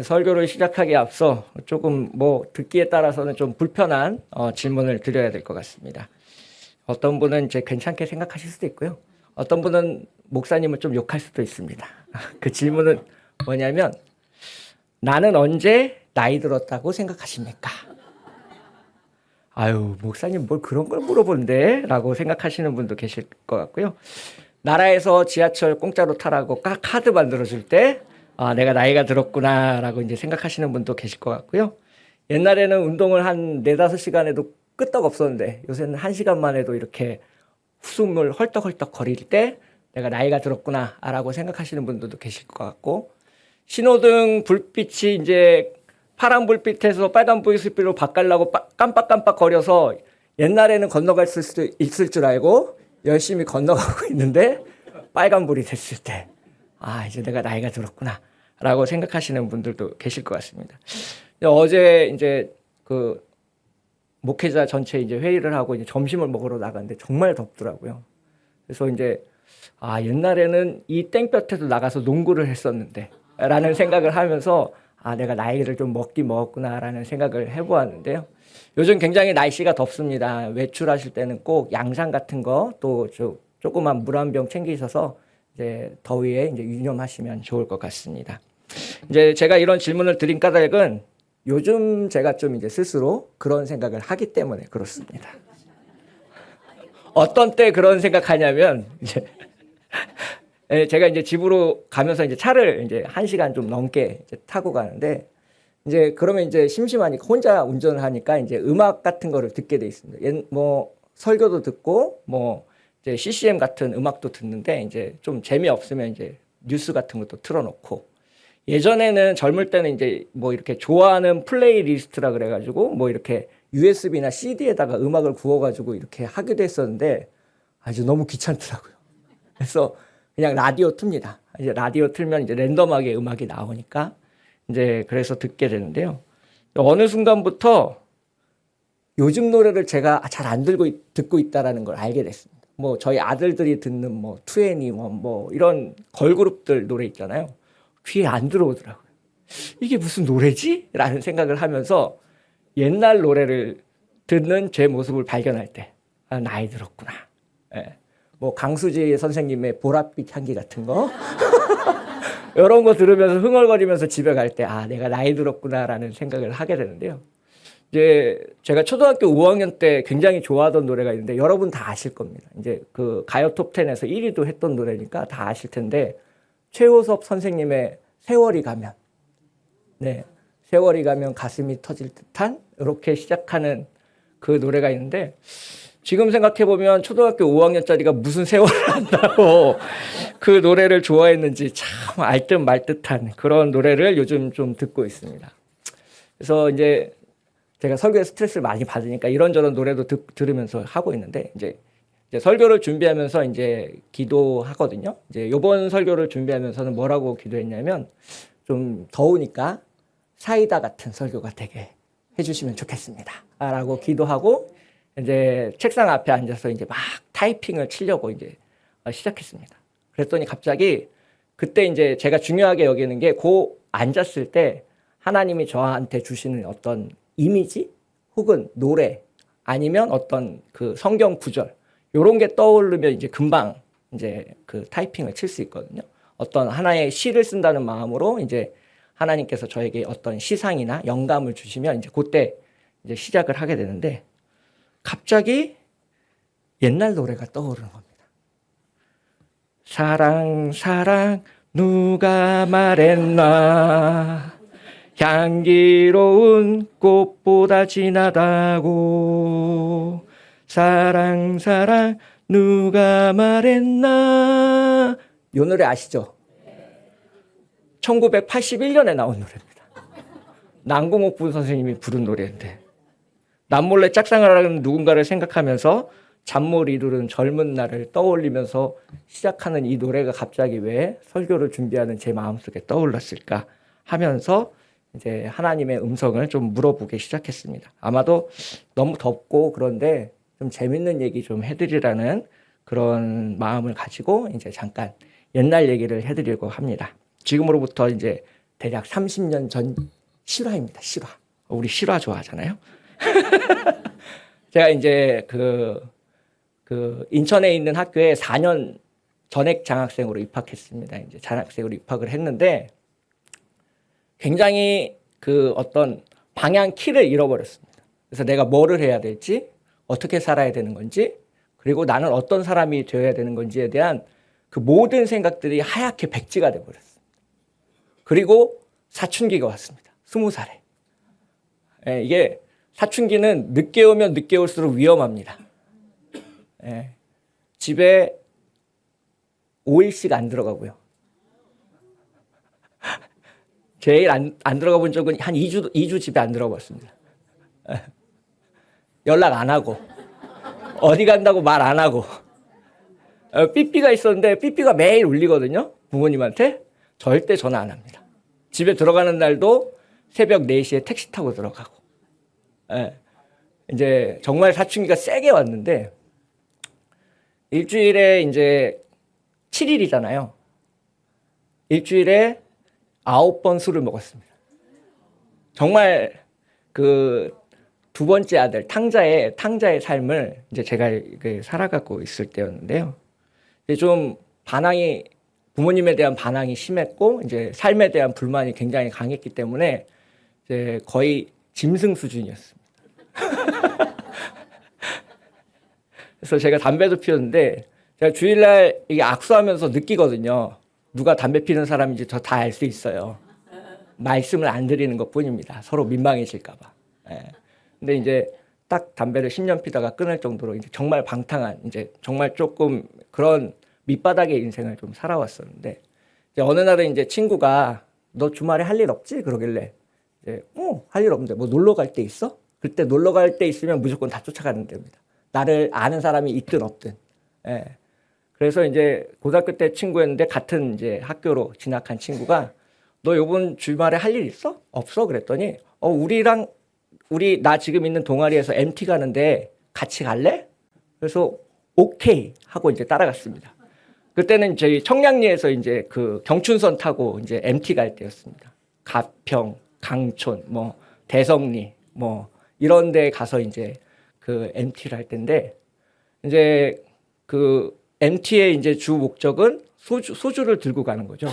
설교를 시작하기에 앞서 조금 뭐 듣기에 따라서는 좀 불편한 질문을 드려야 될 것 같습니다. 어떤 분은 이제 괜찮게 생각하실 수도 있고요. 어떤 분은 목사님을 좀 욕할 수도 있습니다. 그 질문은 뭐냐면, 나는 언제 나이 들었다고 생각하십니까? 아유, 목사님 뭘 그런 걸 물어본대? 라고 생각하시는 분도 계실 것 같고요. 나라에서 지하철 공짜로 타라고 카드 만들어줄 때, 아, 내가 나이가 들었구나 라고 이제 생각하시는 분도 계실 것 같고요. 옛날에는 운동을 한 4-5시간 해도 끄떡 없었는데 요새는 1시간만 해도 이렇게 숨을 헐떡헐떡 거릴 때 내가 나이가 들었구나 라고 생각하시는 분들도 계실 것 같고, 신호등 불빛이 이제 파란 불빛에서 빨간 불빛으로 바꾸려고 깜빡깜빡 거려서 옛날에는 건너갈 수 있을 줄 알고 열심히 건너가고 있는데 빨간불이 됐을 때, 아, 이제 내가 나이가 들었구나 라고 생각하시는 분들도 계실 것 같습니다. 어제 이제 그 목회자 전체 이제 회의를 하고 이제 점심을 먹으러 나갔는데 정말 덥더라고요. 그래서 이제, 아, 옛날에는 이 땡볕에도 나가서 농구를 했었는데 라는 생각을 하면서, 아, 내가 나이를 좀 먹긴 먹었구나 라는 생각을 해보았는데요. 요즘 굉장히 날씨가 덥습니다. 외출하실 때는 꼭 양산 같은 거, 또 조그만 물 한 병 챙기셔서 이제 더위에 이제 유념하시면 좋을 것 같습니다. 이제 제가 이런 질문을 드린 까닭은 요즘 제가 좀 이제 스스로 그런 생각을 하기 때문에 그렇습니다. 어떤 때 그런 생각하냐면, 이제 제가 이제 집으로 가면서 이제 차를 이제 1시간 좀 넘게 이제 타고 가는데, 이제 그러면 이제 심심하니까 혼자 운전을 하니까 이제 음악 같은 거를 듣게 돼 있습니다. 뭐 설교도 듣고 뭐 이제 CCM 같은 음악도 듣는데, 이제 좀 재미없으면 이제 뉴스 같은 것도 틀어놓고, 예전에는 젊을 때는 이제 뭐 이렇게 좋아하는 플레이리스트라 그래가지고 뭐 이렇게 USB나 CD에다가 음악을 구워가지고 이렇게 하기도 했었는데 아주 너무 귀찮더라고요. 그래서 그냥 라디오 틉니다. 이제 라디오 틀면 이제 랜덤하게 음악이 나오니까 이제 그래서 듣게 되는데요. 어느 순간부터 요즘 노래를 제가 잘 안 듣고 있다라는 걸 알게 됐습니다. 뭐 저희 아들들이 듣는 뭐 2NE1 뭐 이런 걸그룹들 노래 있잖아요. 귀에 안 들어오더라고요. 이게 무슨 노래지? 라는 생각을 하면서 옛날 노래를 듣는 제 모습을 발견할 때, 아, 나이 들었구나. 예. 뭐 강수지 선생님의 보랏빛 향기 같은 거 이런 거 들으면서 흥얼거리면서 집에 갈 때, 아, 내가 나이 들었구나라는 생각을 하게 되는데요. 이제 제가 초등학교 5학년 때 굉장히 좋아하던 노래가 있는데 여러분 다 아실 겁니다. 이제 그 가요 톱10에서 1위도 했던 노래니까 다 아실 텐데, 최호섭 선생님의 세월이 가면, 네, 세월이 가면 가슴이 터질 듯한 이렇게 시작하는 그 노래가 있는데, 지금 생각해보면 초등학교 5학년짜리가 무슨 세월을 한다고 그 노래를 좋아했는지 참 알듯 말듯한 그런 노래를 요즘 좀 듣고 있습니다. 그래서 이제 제가 설교에 스트레스를 많이 받으니까 이런저런 노래도 들으면서 하고 있는데, 이제 설교를 준비하면서 이제 기도하거든요. 이제 이번 설교를 준비하면서는 뭐라고 기도했냐면, 좀 더우니까 사이다 같은 설교가 되게 해주시면 좋겠습니다. 라고 기도하고 이제 책상 앞에 앉아서 이제 막 타이핑을 치려고 이제 시작했습니다. 그랬더니 갑자기 그때 이제 제가 중요하게 여기는 게, 그 앉았을 때 하나님이 저한테 주시는 어떤 이미지 혹은 노래 아니면 어떤 그 성경 구절 요런 게 떠오르면 이제 금방 이제 그 타이핑을 칠 수 있거든요. 어떤 하나의 시를 쓴다는 마음으로 이제 하나님께서 저에게 어떤 시상이나 영감을 주시면 이제 그때 이제 시작을 하게 되는데, 갑자기 옛날 노래가 떠오르는 겁니다. 사랑 사랑 누가 말했나, 향기로운 꽃보다 진하다고, 사랑 사랑 누가 말했나. 이 노래 아시죠? 1981년에 나온 노래입니다. 남궁옥분 선생님이 부른 노래인데, 남몰래 짝상을 하는 누군가를 생각하면서 잠못 이루는 젊은 날을 떠올리면서 시작하는 이 노래가 갑자기 왜 설교를 준비하는 제 마음속에 떠올랐을까 하면서 이제 하나님의 음성을 좀 물어보기 시작했습니다. 아마도 너무 덥고 그런데 좀 재밌는 얘기 좀 해드리라는 그런 마음을 가지고 이제 잠깐 옛날 얘기를 해드리려고 합니다. 지금으로부터 이제 대략 30년 전 실화입니다. 실화. 우리 실화 좋아하잖아요. 제가 이제 그 인천에 있는 학교에 4년 전액 장학생으로 입학했습니다. 이제 장학생으로 입학을 했는데 굉장히 그 어떤 방향 키를 잃어버렸습니다. 그래서 내가 뭐를 해야 될지, 어떻게 살아야 되는 건지, 그리고 나는 어떤 사람이 되어야 되는 건지에 대한 그 모든 생각들이 하얗게 백지가 돼버렸습니다. 그리고 사춘기가 왔습니다. 20살에. 예, 이게 사춘기는 늦게 오면 늦게 올수록 위험합니다. 예, 집에 5일씩 안 들어가고요. 제일 안 들어가 본 적은 한 2주 집에 안 들어가 봤습니다. 예, 연락 안 하고, 어디 간다고 말 안 하고, 삐삐가 있었는데 삐삐가 매일 울리거든요. 부모님한테. 절대 전화 안 합니다. 집에 들어가는 날도 새벽 4시에 택시 타고 들어가고. 예, 이제 정말 사춘기가 세게 왔는데 일주일에 이제 7일이잖아요. 일주일에 9번 술을 먹었습니다. 정말 그 두 번째 아들 탕자의 삶을 이제 제가 살아가고 있을 때였는데요. 좀 반항이 부모님에 대한 반항이 심했고 이제 삶에 대한 불만이 굉장히 강했기 때문에 이제 거의 짐승 수준이었습니다. 그래서 제가 담배도 피웠는데 제가 주일날 이게 악수하면서 느끼거든요. 누가 담배 피는 사람인지 저 다 알 수 있어요. 말씀을 안 드리는 것뿐입니다. 서로 민망해질까 봐. 예. 근데 이제 딱 담배를 10년 피다가 끊을 정도로 이제 정말 방탕한 이제 정말 조금 그런 밑바닥의 인생을 좀 살아왔었는데 이제 어느 날은 이제 친구가 너 주말에 할 일 없지? 그러길래 이제 할 일 없는데 뭐 놀러 갈 데 있어? 그때 놀러 갈 데 있으면 무조건 다 쫓아가는 데입니다. 나를 아는 사람이 있든 없든. 예. 그래서 이제 고등학교 때 친구였는데 같은 이제 학교로 진학한 친구가 너 이번 주말에 할 일 있어? 없어? 그랬더니 나 지금 있는 동아리에서 MT 가는데 같이 갈래? 그래서 오케이 하고 이제 따라갔습니다. 그때는 저희 청량리에서 이제 그 경춘선 타고 이제 MT 갈 때였습니다. 가평, 강촌, 뭐 대성리, 뭐 이런 데 가서 이제 그 MT를 할 때인데 이제 그 MT의 이제 주 목적은 소주를 들고 가는 거죠.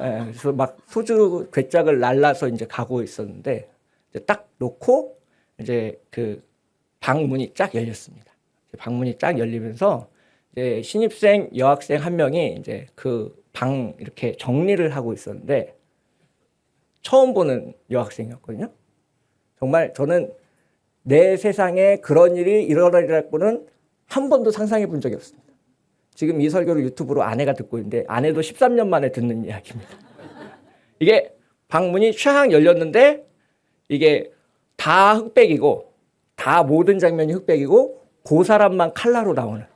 예, 그래서 막 소주 괴짝을 날라서 이제 가고 있었는데 이제 딱 놓고 이제 그 방문이 쫙 열렸습니다. 방문이 쫙 열리면서 이제 신입생 여학생 한 명이 이제 그 방 이렇게 정리를 하고 있었는데 처음 보는 여학생이었거든요. 정말 저는 내 세상에 그런 일이 일어나리라고는 한 번도 상상해 본 적이 없습니다. 지금 이 설교를 유튜브로 아내가 듣고 있는데 아내도 13년 만에 듣는 이야기입니다. 이게 방문이 쫙 열렸는데 이게 다 흑백이고 다 모든 장면이 흑백이고 그 사람만 칼라로 나오는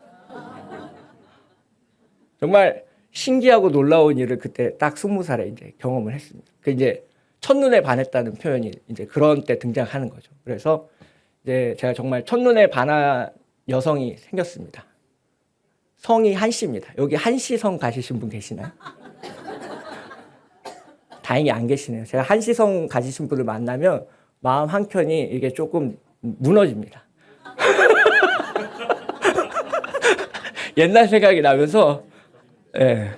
정말 신기하고 놀라운 일을 그때 딱 20살에 이제 경험을 했습니다. 그 이제 첫눈에 반했다는 표현이 이제 그런 때 등장하는 거죠. 그래서 이제 제가 정말 첫눈에 반한 여성이 생겼습니다. 성이 한씨입니다. 여기 한씨 성 가지신 분 계시나요? 다행히 안 계시네요. 제가 한씨 성 가지신 분을 만나면 마음 한켠이 이게 조금 무너집니다. 옛날 생각이 나면서 예.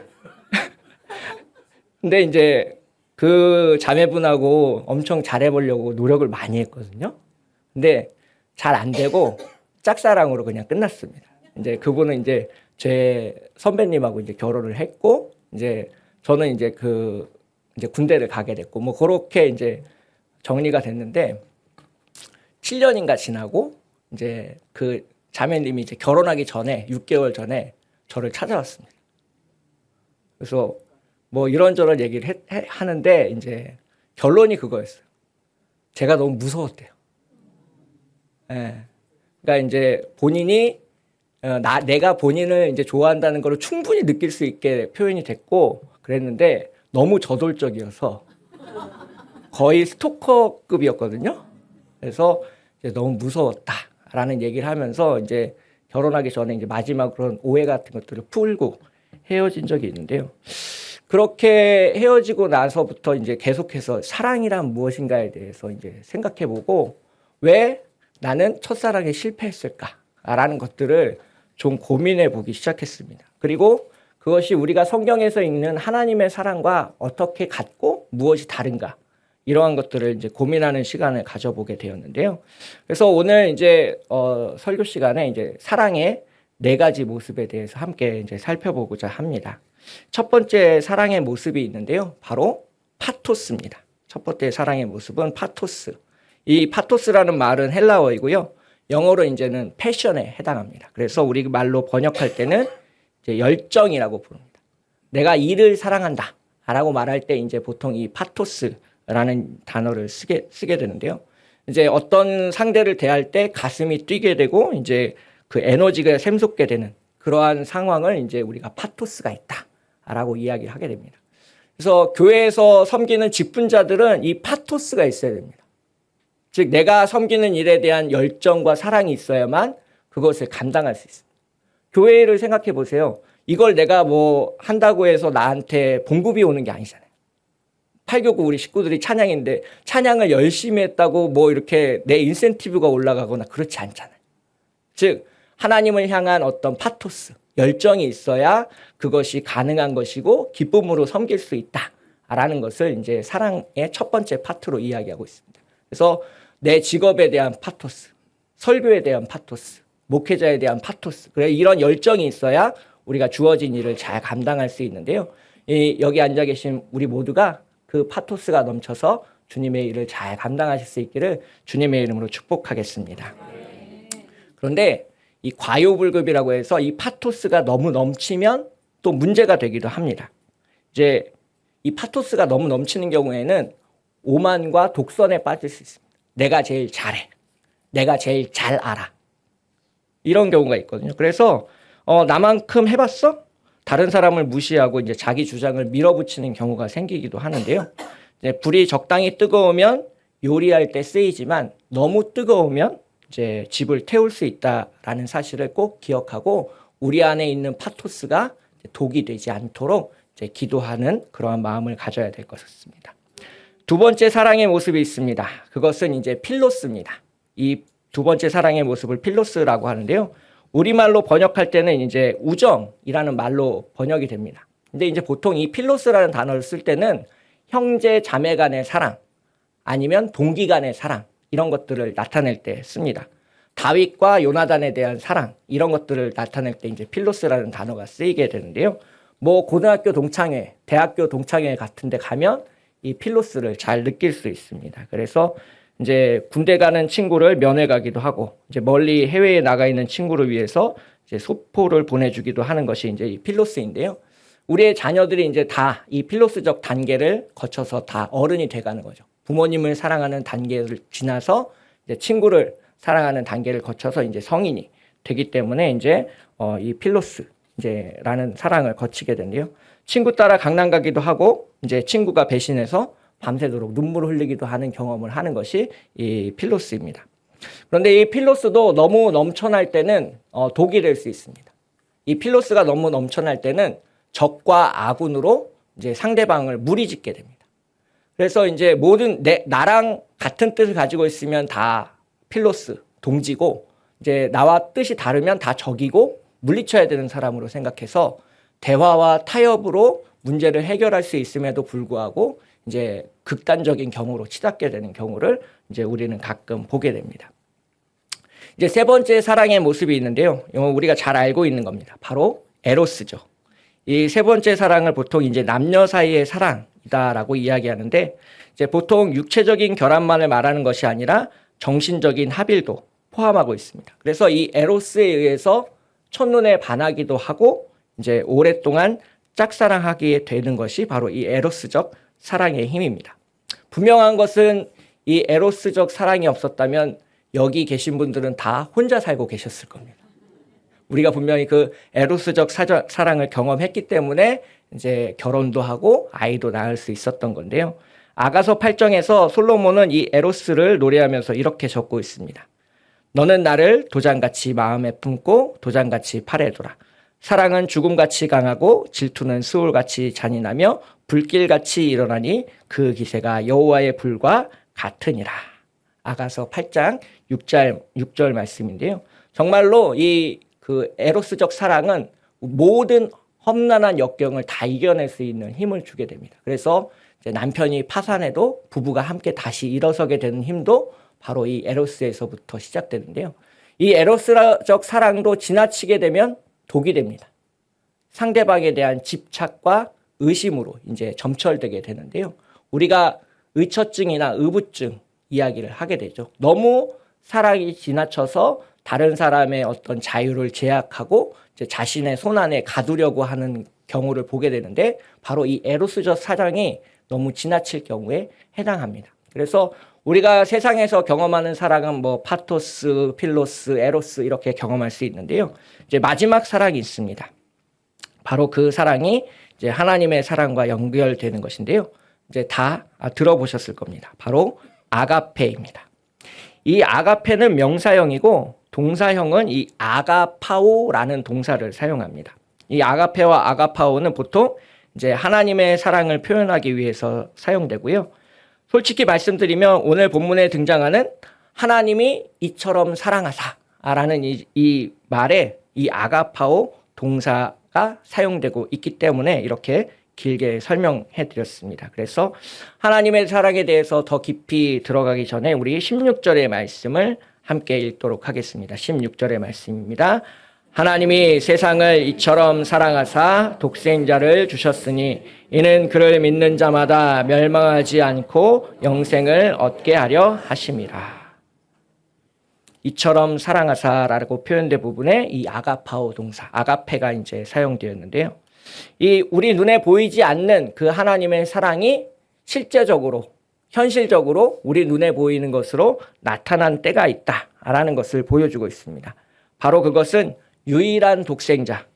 근데 이제 그 자매분하고 엄청 잘해보려고 노력을 많이 했거든요. 근데 잘 안 되고 짝사랑으로 그냥 끝났습니다. 이제 그분은 이제 제 선배님하고 이제 결혼을 했고 이제 저는 이제 이제 군대를 가게 됐고 뭐 그렇게 이제 정리가 됐는데 7년인가 지나고 이제 그 자매님이 이제 결혼하기 전에 6개월 전에 저를 찾아왔습니다. 그래서 뭐 이런저런 얘기를 하는데 이제 결론이 그거였어요. 제가 너무 무서웠대요. 예. 그러니까 이제 본인이 내가 본인을 이제 좋아한다는 걸 충분히 느낄 수 있게 표현이 됐고 그랬는데 너무 저돌적이어서 거의 스토커급이었거든요. 그래서 이제 너무 무서웠다라는 얘기를 하면서 이제 결혼하기 전에 이제 마지막으로 오해 같은 것들을 풀고 헤어진 적이 있는데요. 그렇게 헤어지고 나서부터 이제 계속해서 사랑이란 무엇인가에 대해서 이제 생각해보고 왜 나는 첫사랑에 실패했을까라는 것들을 좀 고민해 보기 시작했습니다. 그리고 그것이 우리가 성경에서 읽는 하나님의 사랑과 어떻게 같고 무엇이 다른가 이러한 것들을 이제 고민하는 시간을 가져보게 되었는데요. 그래서 오늘 이제 설교 시간에 이제 사랑의 4가지 모습에 대해서 함께 이제 살펴보고자 합니다. 첫 번째 사랑의 모습이 있는데요. 바로 파토스입니다. 첫 번째 사랑의 모습은 파토스. 이 파토스라는 말은 헬라어이고요. 영어로 이제는 패션에 해당합니다. 그래서 우리 말로 번역할 때는 이제 열정이라고 부릅니다. 내가 이를 사랑한다 라고 말할 때 이제 보통 이 파토스라는 단어를 쓰게 되는데요. 이제 어떤 상대를 대할 때 가슴이 뛰게 되고 이제 그 에너지가 샘솟게 되는 그러한 상황을 이제 우리가 파토스가 있다라고 이야기를 하게 됩니다. 그래서 교회에서 섬기는 직분자들은 이 파토스가 있어야 됩니다. 즉 내가 섬기는 일에 대한 열정과 사랑이 있어야만 그것을 감당할 수 있습니다. 교회를 생각해 보세요. 이걸 내가 뭐 한다고 해서 나한테 봉급이 오는 게 아니잖아요. 8교구 우리 식구들이 찬양인데 찬양을 열심히 했다고 뭐 이렇게 내 인센티브가 올라가거나 그렇지 않잖아요. 즉 하나님을 향한 어떤 파토스, 열정이 있어야 그것이 가능한 것이고 기쁨으로 섬길 수 있다라는 것을 이제 사랑의 첫 번째 파트로 이야기하고 있습니다. 그래서 내 직업에 대한 파토스, 설교에 대한 파토스, 목회자에 대한 파토스, 그래 이런 열정이 있어야 우리가 주어진 일을 잘 감당할 수 있는데요. 여기 앉아 계신 우리 모두가 그 파토스가 넘쳐서 주님의 일을 잘 감당하실 수 있기를 주님의 이름으로 축복하겠습니다. 그런데 이 과요불급이라고 해서 이 파토스가 너무 넘치면 또 문제가 되기도 합니다. 이제 이 파토스가 너무 넘치는 경우에는 오만과 독선에 빠질 수 있습니다. 내가 제일 잘해. 내가 제일 잘 알아. 이런 경우가 있거든요. 그래서 나만큼 해봤어? 다른 사람을 무시하고 이제 자기 주장을 밀어붙이는 경우가 생기기도 하는데요. 이제 불이 적당히 뜨거우면 요리할 때 쓰이지만 너무 뜨거우면 이제 집을 태울 수 있다라는 사실을 꼭 기억하고 우리 안에 있는 파토스가 독이 되지 않도록 이제 기도하는 그러한 마음을 가져야 될 것 같습니다. 두 번째 사랑의 모습이 있습니다. 그것은 이제 필로스입니다. 이 두 번째 사랑의 모습을 필로스라고 하는데요. 우리말로 번역할 때는 이제 우정이라는 말로 번역이 됩니다. 근데 이제 보통 이 필로스라는 단어를 쓸 때는 형제 자매 간의 사랑 아니면 동기 간의 사랑 이런 것들을 나타낼 때 씁니다. 다윗과 요나단에 대한 사랑 이런 것들을 나타낼 때 이제 필로스라는 단어가 쓰이게 되는데요. 뭐 고등학교 동창회, 대학교 동창회 같은 데 가면 이 필로스를 잘 느낄 수 있습니다. 그래서 이제 군대 가는 친구를 면회 가기도 하고 이제 멀리 해외에 나가 있는 친구를 위해서 이제 소포를 보내주기도 하는 것이 이제 이 필로스인데요. 우리의 자녀들이 이제 다 이 필로스적 단계를 거쳐서 다 어른이 돼가는 거죠. 부모님을 사랑하는 단계를 지나서 이제 친구를 사랑하는 단계를 거쳐서 이제 성인이 되기 때문에 이제 이 필로스 이제라는 사랑을 거치게 된대요. 친구 따라 강남 가기도 하고 이제 친구가 배신해서 밤새도록 눈물을 흘리기도 하는 경험을 하는 것이 이 필로스입니다. 그런데 이 필로스도 너무 넘쳐날 때는 독이 될 수 있습니다. 이 필로스가 너무 넘쳐날 때는 적과 아군으로 이제 상대방을 무리짓게 됩니다. 그래서 이제 모든 나랑 같은 뜻을 가지고 있으면 다 필로스, 동지고 이제 나와 뜻이 다르면 다 적이고 물리쳐야 되는 사람으로 생각해서 대화와 타협으로 문제를 해결할 수 있음에도 불구하고 이제 극단적인 경우로 치닫게 되는 경우를 이제 우리는 가끔 보게 됩니다. 이제 세 번째 사랑의 모습이 있는데요. 우리가 잘 알고 있는 겁니다. 바로 에로스죠. 이 세 번째 사랑을 보통 이제 남녀 사이의 사랑이다라고 이야기하는데 이제 보통 육체적인 결합만을 말하는 것이 아니라 정신적인 합일도 포함하고 있습니다. 그래서 이 에로스에 의해서 첫눈에 반하기도 하고 이제 오랫동안 짝사랑하게 되는 것이 바로 이 에로스적 사랑의 힘입니다. 분명한 것은 이 에로스적 사랑이 없었다면 여기 계신 분들은 다 혼자 살고 계셨을 겁니다. 우리가 분명히 그 에로스적 사랑을 경험했기 때문에 이제 결혼도 하고 아이도 낳을 수 있었던 건데요. 아가서 8장에서 솔로몬은 이 에로스를 노래하면서 이렇게 적고 있습니다. 너는 나를 도장같이 마음에 품고 도장같이 팔에 둬라. 사랑은 죽음같이 강하고 질투는 수울같이 잔인하며 불길같이 일어나니 그 기세가 여호와의 불과 같으니라. 아가서 8장 6절 말씀인데요. 정말로 이 그 에로스적 사랑은 모든 험난한 역경을 다 이겨낼 수 있는 힘을 주게 됩니다. 그래서 이제 남편이 파산해도 부부가 함께 다시 일어서게 되는 힘도 바로 이 에로스에서부터 시작되는데요. 이 에로스적 사랑도 지나치게 되면 독이 됩니다. 상대방에 대한 집착과 의심으로 이제 점철되게 되는데요. 우리가 의처증이나 의부증 이야기를 하게 되죠. 너무 사랑이 지나쳐서 다른 사람의 어떤 자유를 제약하고 이제 자신의 손안에 가두려고 하는 경우를 보게 되는데 바로 이 에로스적 사랑이 너무 지나칠 경우에 해당합니다. 그래서 우리가 세상에서 경험하는 사랑은 뭐 파토스, 필로스, 에로스 이렇게 경험할 수 있는데요. 이제 마지막 사랑이 있습니다. 바로 그 사랑이 이제 하나님의 사랑과 연결되는 것인데요. 이제 다 들어보셨을 겁니다. 바로 아가페입니다. 이 아가페는 명사형이고 동사형은 이 아가파오라는 동사를 사용합니다. 이 아가페와 아가파오는 보통 이제 하나님의 사랑을 표현하기 위해서 사용되고요. 솔직히 말씀드리면 오늘 본문에 등장하는 하나님이 이처럼 사랑하사라는 이 말에 이 아가파오 동사가 사용되고 있기 때문에 이렇게 길게 설명해 드렸습니다. 그래서 하나님의 사랑에 대해서 더 깊이 들어가기 전에 우리 16절의 말씀을 함께 읽도록 하겠습니다. 16절의 말씀입니다. 하나님이 세상을 이처럼 사랑하사 독생자를 주셨으니 이는 그를 믿는 자마다 멸망하지 않고 영생을 얻게 하려 하심이라. 이처럼 사랑하사라고 표현된 부분에 이 아가파오 동사, 아가페가 이제 사용되었는데요. 이 우리 눈에 보이지 않는 그 하나님의 사랑이 실제적으로 현실적으로 우리 눈에 보이는 것으로 나타난 때가 있다라는 것을 보여주고 있습니다. 바로 그것은 유일한 독생자,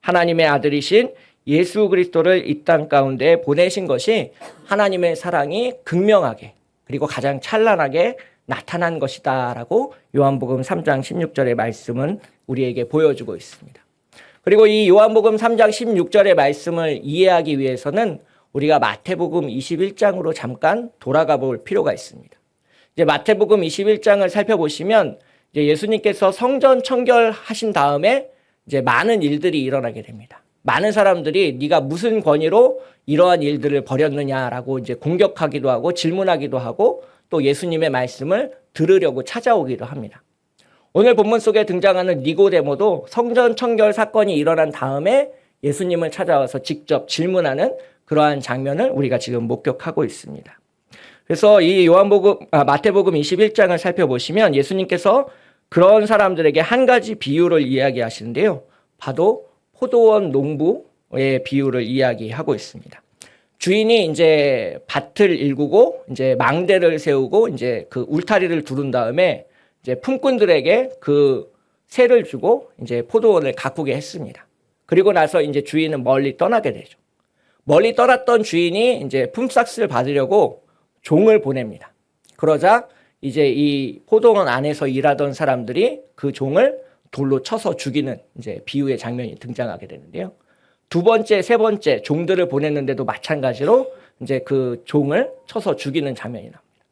하나님의 아들이신 예수 그리스도를 이 땅 가운데 보내신 것이 하나님의 사랑이 극명하게 그리고 가장 찬란하게 나타난 것이다라고 요한복음 3장 16절의 말씀은 우리에게 보여주고 있습니다. 그리고 이 요한복음 3장 16절의 말씀을 이해하기 위해서는 우리가 마태복음 21장으로 잠깐 돌아가 볼 필요가 있습니다. 이제 마태복음 21장을 살펴보시면 이제 예수님께서 성전 청결하신 다음에 이제 많은 일들이 일어나게 됩니다. 많은 사람들이 네가 무슨 권위로 이러한 일들을 벌였느냐라고 이제 공격하기도 하고 질문하기도 하고 또 예수님의 말씀을 들으려고 찾아오기도 합니다. 오늘 본문 속에 등장하는 니고데모도 성전 청결 사건이 일어난 다음에 예수님을 찾아와서 직접 질문하는 그러한 장면을 우리가 지금 목격하고 있습니다. 그래서 이 마태복음 21장을 살펴보시면 예수님께서 그런 사람들에게 한 가지 비유를 이야기하시는데요. 바로 포도원 농부의 비유를 이야기하고 있습니다. 주인이 이제 밭을 일구고 이제 망대를 세우고 이제 그 울타리를 두른 다음에 이제 품꾼들에게 그 세를 주고 이제 포도원을 가꾸게 했습니다. 그리고 나서 이제 주인은 멀리 떠나게 되죠. 멀리 떠났던 주인이 이제 품삯을 받으려고 종을 보냅니다. 그러자 이제 이 포도원 안에서 일하던 사람들이 그 종을 돌로 쳐서 죽이는 이제 비유의 장면이 등장하게 되는데요. 두 번째, 세 번째 종들을 보냈는데도 마찬가지로 이제 그 종을 쳐서 죽이는 장면이 나옵니다.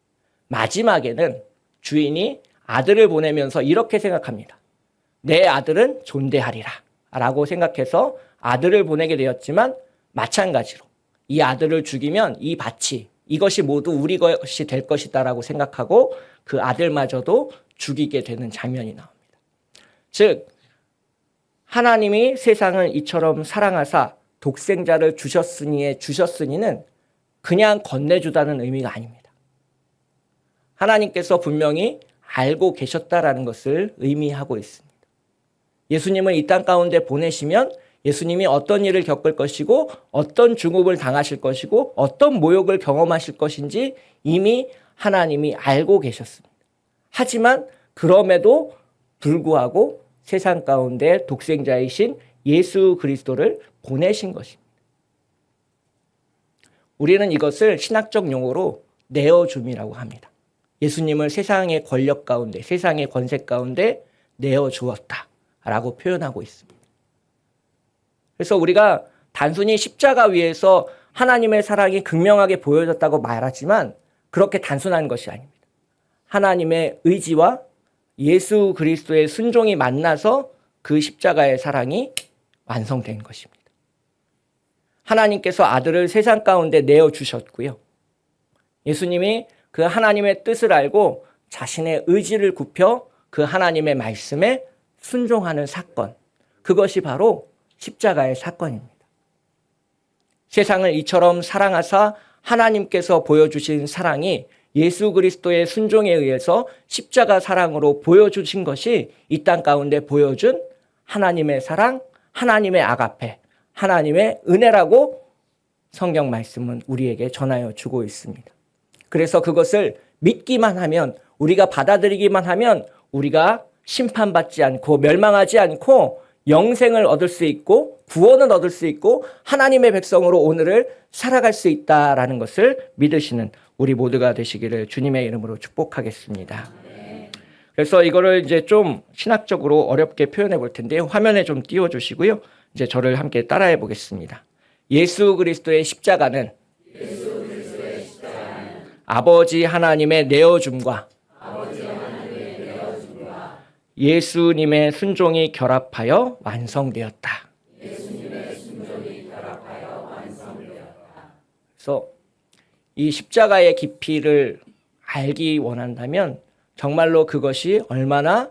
마지막에는 주인이 아들을 보내면서 이렇게 생각합니다. 내 아들은 존대하리라 라고 생각해서 아들을 보내게 되었지만 마찬가지로 이 아들을 죽이면 이 밭이 이것이 모두 우리 것이 될 것이다라고 생각하고 그 아들마저도 죽이게 되는 장면이 나옵니다. 즉 하나님이 세상을 이처럼 사랑하사 독생자를 주셨으니의 주셨으니는 그냥 건네주다는 의미가 아닙니다. 하나님께서 분명히 알고 계셨다라는 것을 의미하고 있습니다. 예수님을 이 땅 가운데 보내시면 예수님이 어떤 일을 겪을 것이고 어떤 중업을 당하실 것이고 어떤 모욕을 경험하실 것인지 이미 하나님이 알고 계셨습니다. 하지만 그럼에도 불구하고 세상 가운데 독생자이신 예수 그리스도를 보내신 것입니다. 우리는 이것을 신학적 용어로 내어줌이라고 합니다. 예수님을 세상의 권력 가운데, 세상의 권세 가운데 내어주었다라고 표현하고 있습니다. 그래서 우리가 단순히 십자가 위에서 하나님의 사랑이 극명하게 보여졌다고 말하지만 그렇게 단순한 것이 아닙니다. 하나님의 의지와 예수 그리스도의 순종이 만나서 그 십자가의 사랑이 완성된 것입니다. 하나님께서 아들을 세상 가운데 내어주셨고요. 예수님이 그 하나님의 뜻을 알고 자신의 의지를 굽혀 그 하나님의 말씀에 순종하는 사건, 그것이 바로 십자가의 사건입니다. 세상을 이처럼 사랑하사 하나님께서 보여주신 사랑이 예수 그리스도의 순종에 의해서 십자가 사랑으로 보여주신 것이 이 땅 가운데 보여준 하나님의 사랑, 하나님의 아가페, 하나님의 은혜라고 성경 말씀은 우리에게 전하여 주고 있습니다. 그래서 그것을 믿기만 하면, 우리가 받아들이기만 하면 우리가 심판받지 않고 멸망하지 않고 영생을 얻을 수 있고 구원을 얻을 수 있고 하나님의 백성으로 오늘을 살아갈 수 있다라는 것을 믿으시는 우리 모두가 되시기를 주님의 이름으로 축복하겠습니다. 그래서 이거를 이제 좀 신학적으로 어렵게 표현해 볼 텐데요. 화면에 좀 띄워 주시고요. 이제 저를 함께 따라해 보겠습니다. 예수 그리스도의 십자가는 아버지 하나님의 내어줌과 예수님의 순종이 결합하여 완성되었다. 그래서 이 십자가의 깊이를 알기 원한다면 정말로 그것이 얼마나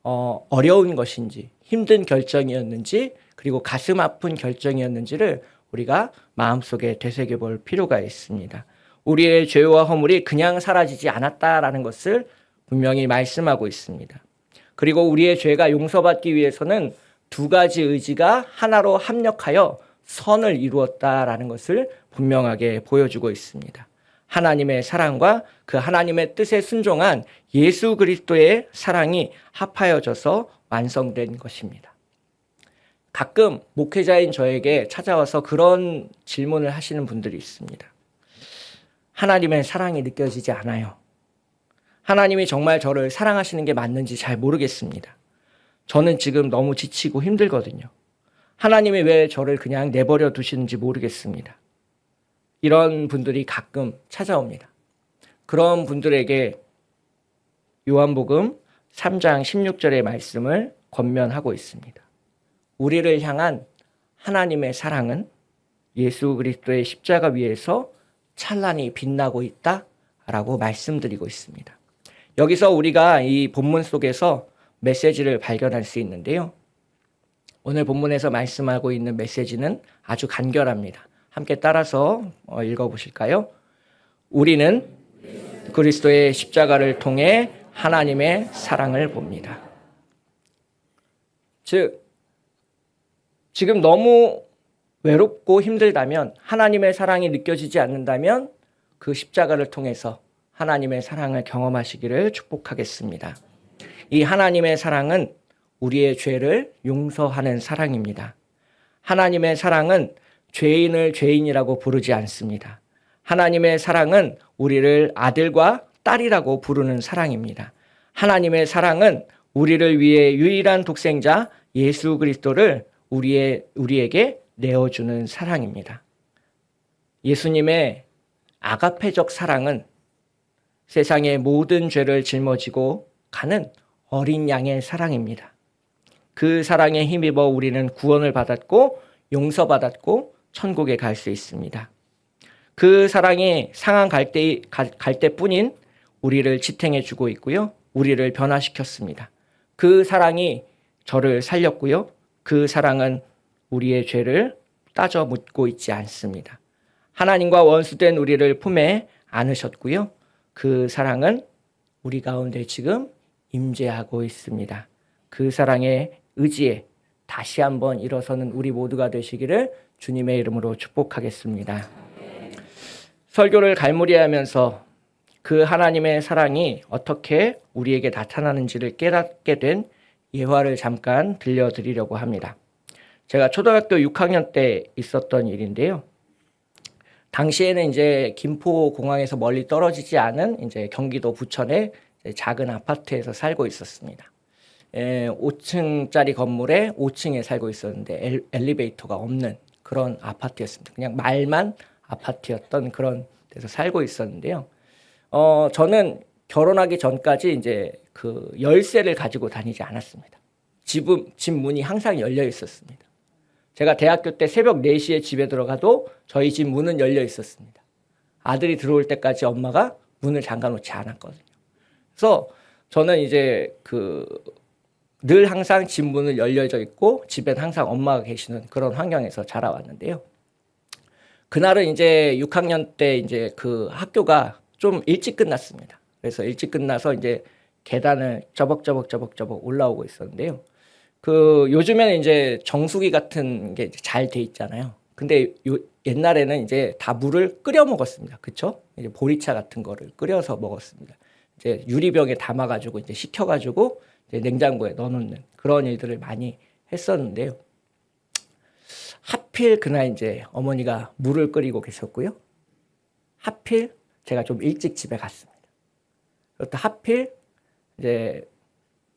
어려운 것인지, 힘든 결정이었는지, 그리고 가슴 아픈 결정이었는지를 우리가 마음속에 되새겨 볼 필요가 있습니다. 우리의 죄와 허물이 그냥 사라지지 않았다라는 것을 분명히 말씀하고 있습니다. 그리고 우리의 죄가 용서받기 위해서는 두 가지 의지가 하나로 합력하여 선을 이루었다라는 것을 분명하게 보여주고 있습니다. 하나님의 사랑과 그 하나님의 뜻에 순종한 예수 그리스도의 사랑이 합하여져서 완성된 것입니다. 가끔 목회자인 저에게 찾아와서 그런 질문을 하시는 분들이 있습니다. 하나님의 사랑이 느껴지지 않아요. 하나님이 정말 저를 사랑하시는 게 맞는지 잘 모르겠습니다. 저는 지금 너무 지치고 힘들거든요. 하나님이 왜 저를 그냥 내버려 두시는지 모르겠습니다. 이런 분들이 가끔 찾아옵니다. 그런 분들에게 요한복음 3장 16절의 말씀을 권면하고 있습니다. 우리를 향한 하나님의 사랑은 예수 그리스도의 십자가 위에서 찬란히 빛나고 있다라고 말씀드리고 있습니다. 여기서 우리가 이 본문 속에서 메시지를 발견할 수 있는데요. 오늘 본문에서 말씀하고 있는 메시지는 아주 간결합니다. 함께 따라서 읽어보실까요? 우리는 그리스도의 십자가를 통해 하나님의 사랑을 봅니다. 즉, 지금 너무 외롭고 힘들다면, 하나님의 사랑이 느껴지지 않는다면 그 십자가를 통해서 하나님의 사랑을 경험하시기를 축복하겠습니다. 이 하나님의 사랑은 우리의 죄를 용서하는 사랑입니다. 하나님의 사랑은 죄인을 죄인이라고 부르지 않습니다. 하나님의 사랑은 우리를 아들과 딸이라고 부르는 사랑입니다. 하나님의 사랑은 우리를 위해 유일한 독생자 예수 그리스도를 우리에게 내어주는 사랑입니다. 예수님의 아가페적 사랑은 세상의 모든 죄를 짊어지고 가는 어린 양의 사랑입니다. 그 사랑에 힘입어 우리는 구원을 받았고 용서받았고 천국에 갈 수 있습니다. 그 사랑이 상한 갈 때뿐인 우리를 지탱해 주고 있고요. 우리를 변화시켰습니다. 그 사랑이 저를 살렸고요. 그 사랑은 우리의 죄를 따져 묻고 있지 않습니다. 하나님과 원수된 우리를 품에 안으셨고요. 그 사랑은 우리 가운데 지금 임재하고 있습니다. 그 사랑의 의지에 다시 한번 일어서는 우리 모두가 되시기를 주님의 이름으로 축복하겠습니다. 설교를 갈무리하면서 그 하나님의 사랑이 어떻게 우리에게 나타나는지를 깨닫게 된 예화를 잠깐 들려드리려고 합니다. 제가 초등학교 6학년 때 있었던 일인데요. 당시에는 이제 김포공항에서 멀리 떨어지지 않은 이제 경기도 부천의 작은 아파트에서 살고 있었습니다. 5층짜리 건물에 5층에 살고 있었는데 엘리베이터가 없는 그런 아파트였습니다. 그냥 말만 아파트였던 그런 데서 살고 있었는데요. 저는 결혼하기 전까지 이제 그 열쇠를 가지고 다니지 않았습니다. 집 문이 항상 열려 있었습니다. 제가 대학교 때 새벽 4시에 집에 들어가도 저희 집 문은 열려 있었습니다. 아들이 들어올 때까지 엄마가 문을 잠가 놓지 않았거든요. 그래서 저는 이제 늘 항상 집 문을 열려져 있고 집엔 항상 엄마가 계시는 그런 환경에서 자라왔는데요. 그날은 이제 6학년 때 이제 그 학교가 좀 일찍 끝났습니다. 그래서 일찍 끝나서 이제 계단을 저벅저벅 올라오고 있었는데요. 요즘에는 이제 정수기 같은 게 잘 돼 있잖아요. 근데 옛날에는 이제 다 물을 끓여 먹었습니다. 그쵸? 이제 보리차 같은 거를 끓여서 먹었습니다. 이제 유리병에 담아가지고 이제 식혀가지고 이제 냉장고에 넣어놓는 그런 일들을 많이 했었는데요. 하필 그날 이제 어머니가 물을 끓이고 계셨고요. 하필 제가 좀 일찍 집에 갔습니다. 그것도 하필 이제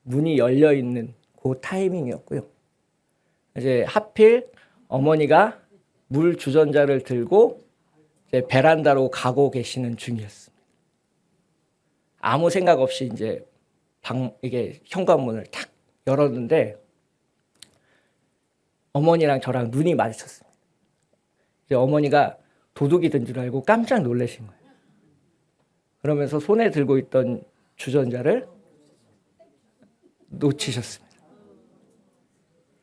문이 열려 있는 그 타이밍이었고요. 이제 하필 어머니가 물 주전자를 들고 이제 베란다로 가고 계시는 중이었습니다. 아무 생각 없이 이제 이게 현관문을 탁 열었는데 어머니랑 저랑 눈이 마주쳤습니다. 이제 어머니가 도둑이 든 줄 알고 깜짝 놀라신 거예요. 그러면서 손에 들고 있던 주전자를 놓치셨습니다.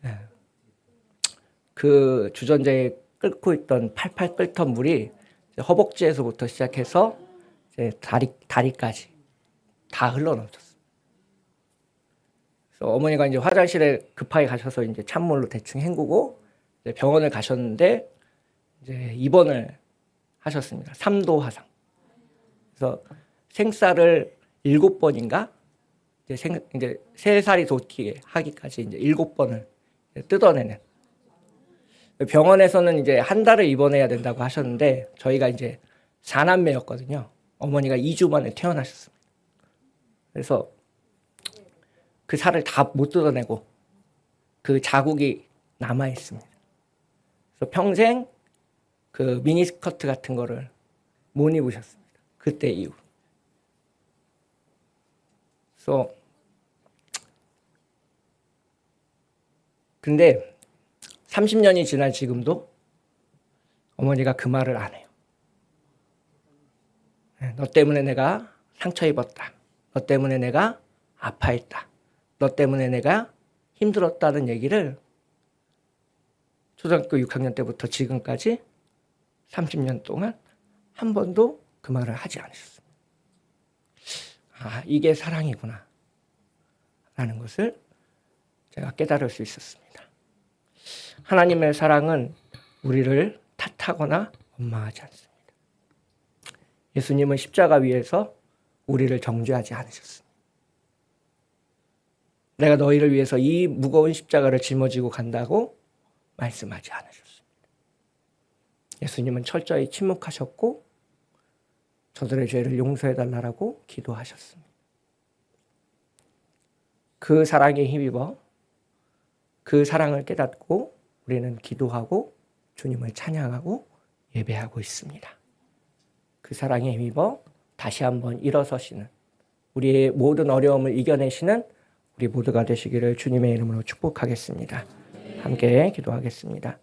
네. 그 주전자에 끓고 있던 팔팔 끓던 물이 허벅지에서부터 시작해서 이제 다리까지 다 흘러넘쳤어요. 그래서 어머니가 이제 화장실에 급하게 가셔서 이제 찬물로 대충 헹구고 이제 병원을 가셨는데 이제 입원을 하셨습니다. 3도 화상. 그래서 생쌀을 7번인가 이제 3살이 돋게 하기까지 이제 7번을 뜯어내는. 병원에서는 이제 한 달을 입원해야 된다고 하셨는데 저희가 이제 4남매였거든요. 어머니가 2주 만에 퇴원하셨습니다. 그래서 그 살을 다 못 뜯어내고 그 자국이 남아 있습니다. 그래서 평생 그 미니스커트 같은 거를 못 입으셨습니다. 그때 이후로. 그래서 근데 30년이 지난 지금도 어머니가 그 말을 안 해요. 너 때문에 내가 상처 입었다. 너 때문에 내가 아파했다. 너 때문에 내가 힘들었다는 얘기를 초등학교 6학년 때부터 지금까지 30년 동안 한 번도 그 말을 하지 않으셨습니다. 아, 이게 사랑이구나 라는 것을 제가 깨달을 수 있었습니다. 하나님의 사랑은 우리를 탓하거나 원망하지 않습니다. 예수님은 십자가 위에서 우리를 정죄하지 않으셨습니다. 내가 너희를 위해서 이 무거운 십자가를 짊어지고 간다고 말씀하지 않으셨습니다. 예수님은 철저히 침묵하셨고 저들의 죄를 용서해달라고 기도하셨습니다. 그 사랑에 힘입어 그 사랑을 깨닫고 우리는 기도하고 주님을 찬양하고 예배하고 있습니다. 그 사랑에 힘입어 다시 한번 일어서시는 우리의 모든 어려움을 이겨내시는 우리 모두가 되시기를 주님의 이름으로 축복하겠습니다. 함께 기도하겠습니다.